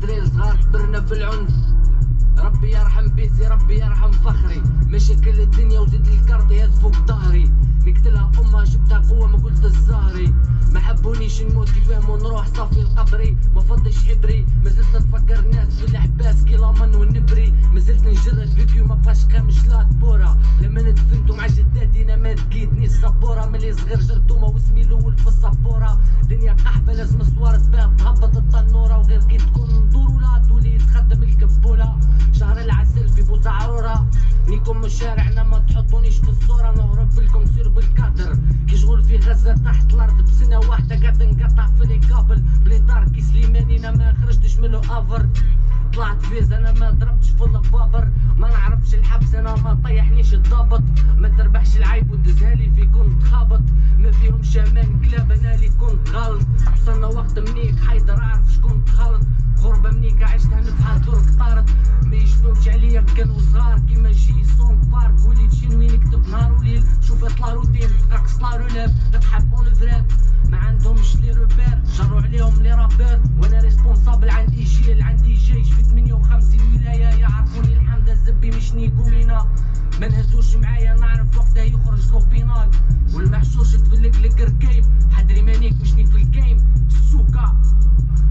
دراري صغار كبرنا في العنف. ربي يرحم بيتي ربي يرحم فخري، مشاكل الدنيا وزيد الكارت يهز فوق ظهري. نقتلها امها جبتها قوه ما قلت الزهري، ما حبونيش نموت يفهموا نروح صافي القبري. ما فضيش حبري مازلت نفكر الناس في الاحباس كي لامن والنبري. مازلت نجرد فيديو ما بقاش خامش لا تبوره. لما ندفنت مع جدادي انا ما لقيتنيش سبوره. ملي صغير جرتومه واسمي الاول في السبوره. دنيا قحبه لازم صوارت بها تهبط التنوره، وغير كي تكون ندور ولا تولي تخدم الكبوله. شهر العسل في بوزعروره نيكم من شارعنا ما تحطونيش في الصوره. نهرب لكم سير بالكادر كي شغل في غزه تحت الارض بسنه واحده قاعد نقطع في الكابل. بليطار كي سليماني انا ما خرجتش منو افر. طلعت فيز انا ما ضربتش في البابر. ما نعرفش الحبس انا ما طيحنيش الضابط. ما تربحش العيب ودزهالي في كنت خابط. ما فيهم شامان كلاب انا اللي كنت غلط. وصلنا وقت منيك حيدر اعرف شكون تخلط. غربه منيك عشتها نفحة درك طارت. ما يشفوش عليا كانوا صغار كيما جي سونك بارك. وليت شنوي نكتب نهار وليل شوف اطلع روتين راكس طلع رولاب نضحك اون فراب. ما عندهمش لي روبير جروا عليهم لي رابير. وانا ريسبونسابل عندي جيل عندي جيش في 58 ولايه. يعرفوني الحمد الزبي مش نيكوينا. ما نهزوش معايا نعرف وقتها يخرج لوبينال. والمحشوش تفلك لك ركايب حدري مانيك مشني في الجيم السوكا.